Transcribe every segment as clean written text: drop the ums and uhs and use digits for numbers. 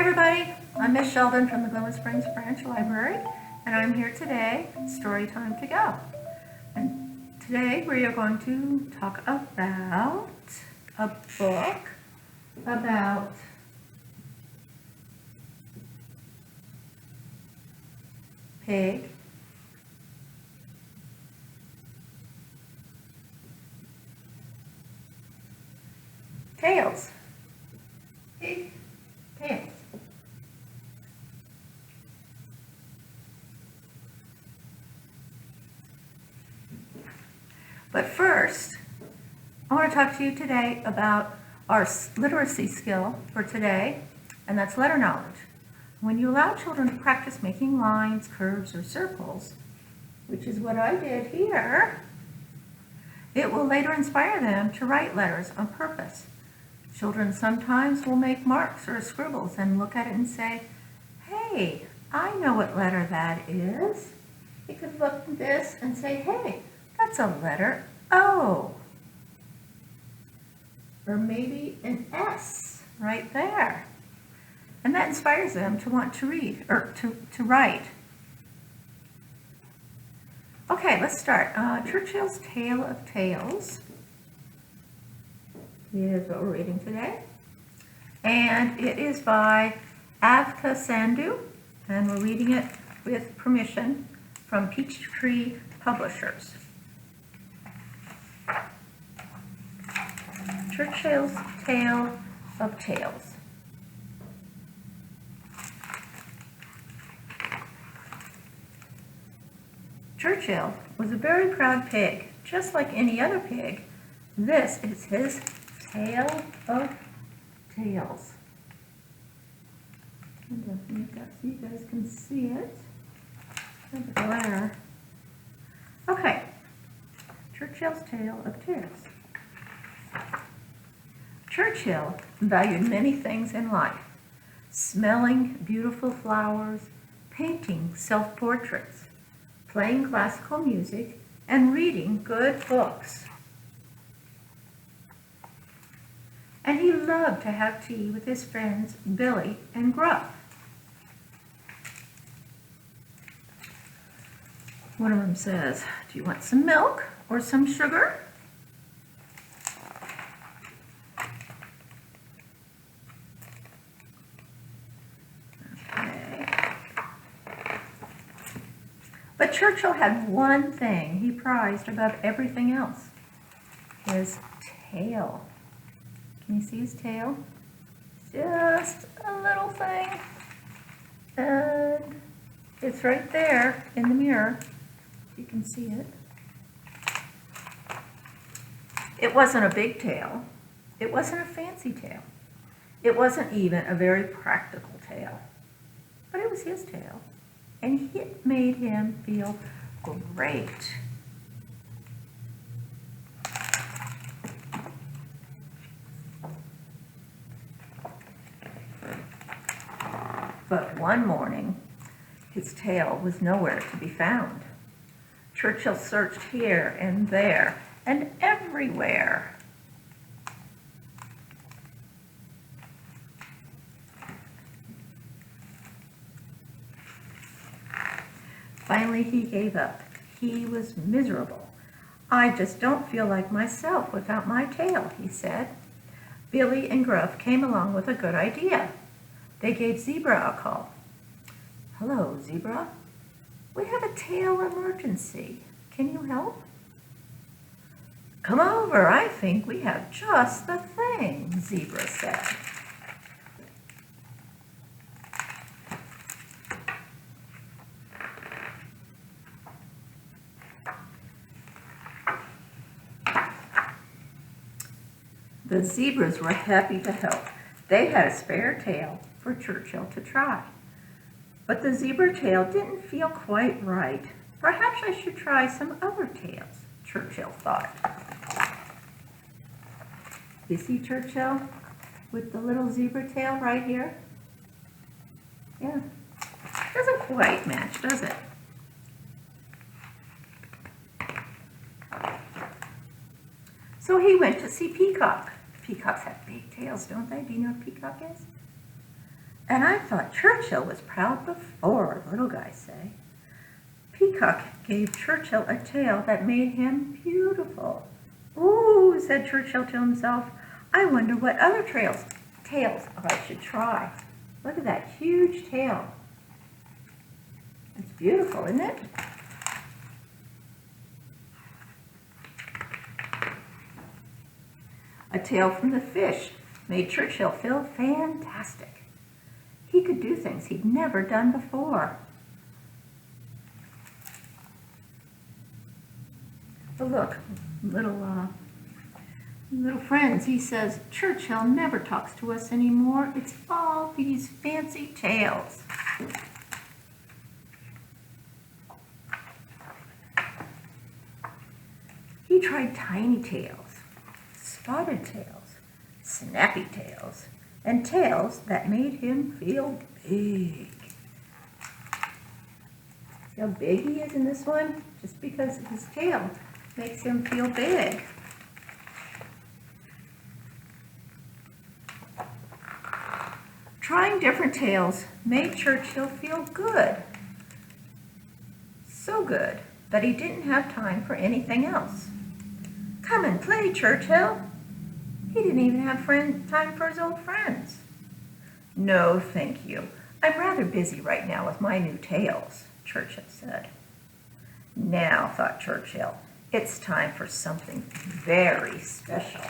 everybody, I'm Miss Sheldon from the Glenwood Springs Branch Library, and I'm here today, story time to go. And today we are going to talk about a book about pig, tails. Pig tails. But first, I want to talk to you today about our literacy skill for today, and that's letter knowledge. When you allow children to practice making lines, curves, or circles, which is what I did here, it will later inspire them to write letters on purpose. Children sometimes will make marks or scribbles and look at it and say, hey, I know what letter that is. You could look at this and say, hey, that's a letter O. Or maybe an S right there. And that inspires them to want to read, or to write. Okay, let's start. Churchill's Tale of Tails is what we're reading today. And it is by Anca Sandu, and we're reading it with permission from Peachtree Publishers. Churchill's Tale of Tails. Churchill was a very proud pig, just like any other pig. This is his tale of tails. I'm going to make that so you guys can see it. The glare. Okay, Churchill's Tale of Tails. Churchill valued many things in life: smelling beautiful flowers, painting self-portraits, playing classical music, and reading good books. And he loved to have tea with his friends Billy and Gruff. One of them says, do you want some milk or some sugar? But Churchill had one thing he prized above everything else: his tail. Can you see his tail? Just a little thing. And it's right there in the mirror. You can see it. It wasn't a big tail. It wasn't a fancy tail. It wasn't even a very practical tail. But it was his tail. And it made him feel great. But one morning, his tail was nowhere to be found. Churchill searched here and there and everywhere. Finally, he gave up. He was miserable. I just don't feel like myself without my tail, he said. Billy and Gruff came along with a good idea. They gave Zebra a call. Hello, Zebra. We have a tail emergency. Can you help? Come over. I think we have just the thing, Zebra said. The zebras were happy to help. They had a spare tail for Churchill to try. But the zebra tail didn't feel quite right. Perhaps I should try some other tails, Churchill thought. You see Churchill with the little zebra tail right here? Yeah. Doesn't quite match, does it? So he went to see Peacock. Peacocks have big tails, don't they? Do you know what Peacock is? And I thought Churchill was proud before, little guys say. Peacock gave Churchill a tail that made him beautiful. Ooh, said Churchill to himself, I wonder what other tails I should try. Look at that huge tail. It's beautiful, isn't it? A tail from the fish made Churchill feel fantastic. He could do things he'd never done before. But look, little friends, he says, Churchill never talks to us anymore. It's all these fancy tails. He tried tiny tails, spotted tails, snappy tails, and tails that made him feel big. See how big he is in this one? Just because his tail makes him feel big. Trying different tails made Churchill feel good. So good that he didn't have time for anything else. Come and play, Churchill. He didn't even have time for his old friends. No, thank you. I'm rather busy right now with my new tails, Churchill said. Now, thought Churchill, it's time for something very special.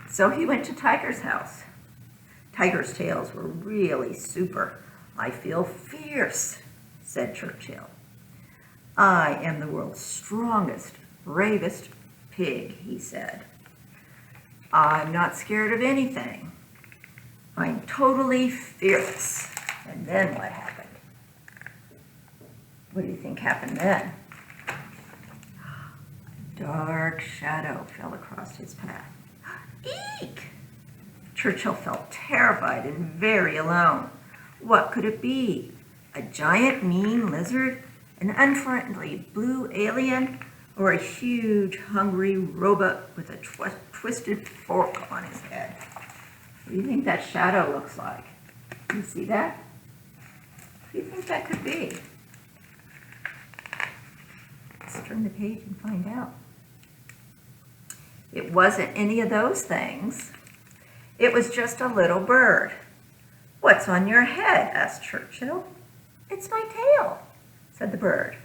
So he went to Tiger's house. Tiger's tails were really super. I feel fierce, said Churchill. I am the world's strongest, bravest pig, he said. I'm not scared of anything. I'm totally fearless. And then what happened? What do you think happened then? A dark shadow fell across his path. Eek! Churchill felt terrified and very alone. What could it be? A giant mean lizard? An unfriendly blue alien? Or a huge hungry robot with a twisted fork on his head? What do you think that shadow looks like? You see that? What do you think that could be? Let's turn the page and find out. It wasn't any of those things. It was just a little bird. What's on your head? Asked Churchill. It's my tail, said the bird.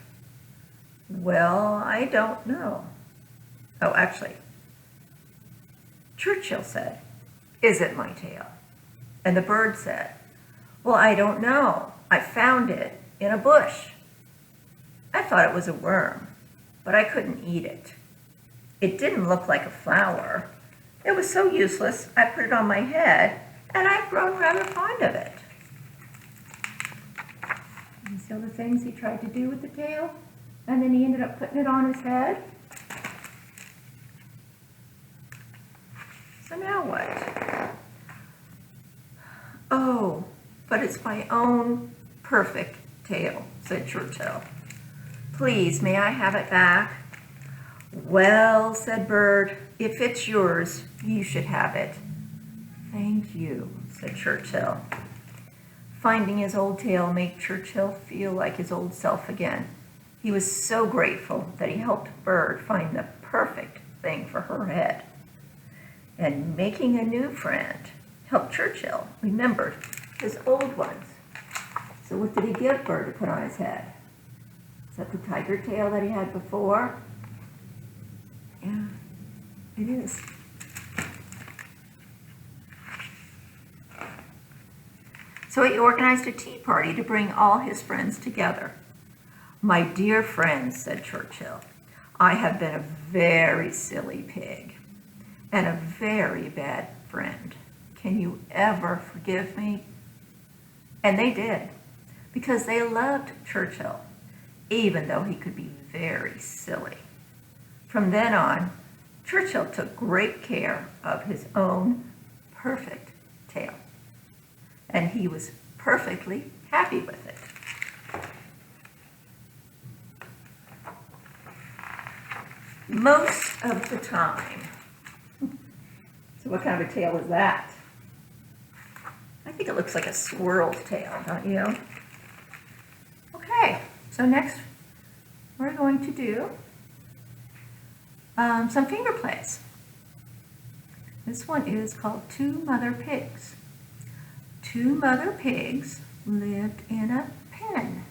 Well, I don't know. Oh, actually, Churchill said, is it my tail? And the bird said, well, I don't know. I found it in a bush. I thought it was a worm, but I couldn't eat it. It didn't look like a flower. It was so useless, I put it on my head, and I've grown rather fond of it. You see all the things he tried to do with the tail? And then he ended up putting it on his head. So now what? Oh, but it's my own perfect tail, said Churchill. Please, may I have it back? Well, said Bird, if it's yours, you should have it. Thank you, said Churchill. Finding his old tail made Churchill feel like his old self again. He was so grateful that he helped Bird find the perfect thing for her head. And making a new friend helped Churchill remember his old ones. So what did he give Bird to put on his head? Is that the tiger tail that he had before? Yeah, it is. So he organized a tea party to bring all his friends together. My dear friends, said Churchill, I have been a very silly pig and a very bad friend. Can you ever forgive me? And they did, because they loved Churchill, even though he could be very silly. From then on, Churchill took great care of his own perfect tail, and he was perfectly happy with it. most of the time. So what kind of a tail is that? I think it looks like a squirrel's tail, don't you? Okay, so next we're going to do some finger plays. This one is called Two Mother Pigs. Two mother pigs lived in a pen.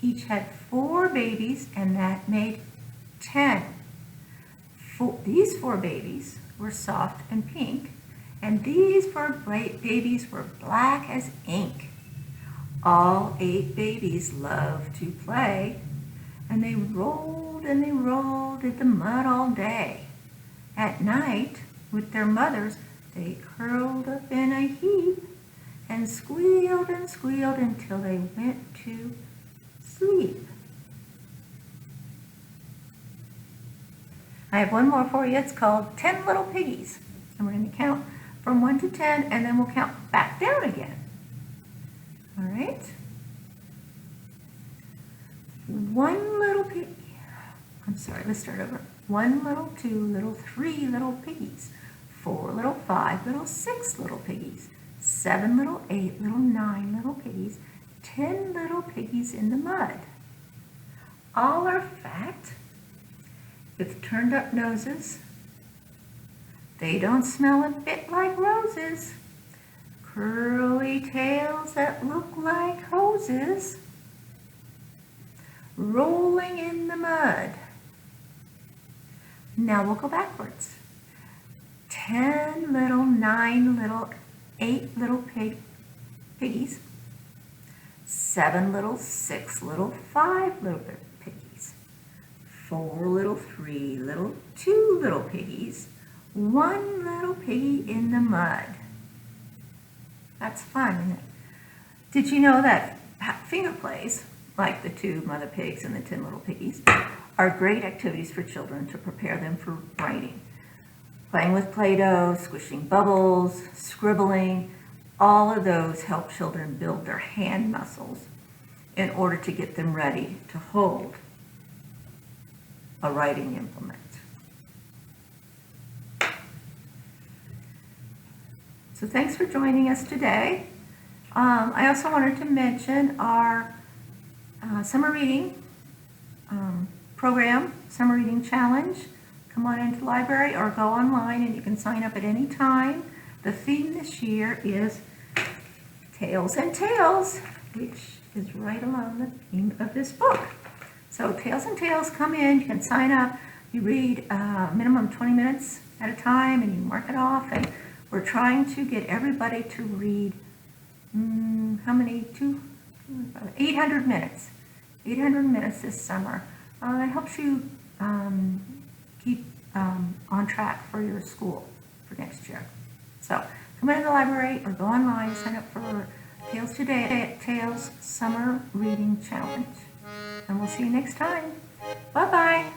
Each had 4 babies, and that made 10. These 4 babies were soft and pink, and these 4 babies were black as ink. All 8 babies loved to play, and they rolled in the mud all day. At night, with their mothers, they curled up in a heap and squealed until they went to sleep. I have one more for you. It's called 10 Little Piggies. And we're going to count from 1 to 10, and then we'll count back down again. All right? One little piggy. I'm sorry, let's start over. 1 little, 2 little, 3 little piggies. 4 little, 5 little, 6 little piggies. 7 little, 8 little, 9 little piggies. 10 little piggies in the mud. All are fat, with turned up noses. They don't smell a bit like roses. Curly tails that look like hoses. Rolling in the mud. Now we'll go backwards. 10 little, 9 little, 8 little piggies. 7 little, 6 little, 5 little piggies. 4 little, 3 little, 2 little piggies. 1 little piggy in the mud. That's fun, isn't it? Did you know that finger plays, like the 2 mother pigs and the 10 little piggies, are great activities for children to prepare them for writing? Playing with Play-Doh, squishing bubbles, scribbling, all of those help children build their hand muscles in order to get them ready to hold a writing implement. So thanks for joining us today. I also wanted to mention our summer reading program, Summer Reading Challenge. Come on into the library or go online and you can sign up at any time. The theme this year is Tails and Tails, which is right along the theme of this book. So Tails and Tails, come in, you can sign up. You read minimum 20 minutes at a time and you mark it off. And we're trying to get everybody to read, how many? 800 minutes. 800 minutes this summer. It helps you keep on track for your school for next year. So come into the library or go online, sign up for Tails Summer Reading Challenge. And we'll see you next time. Bye-bye.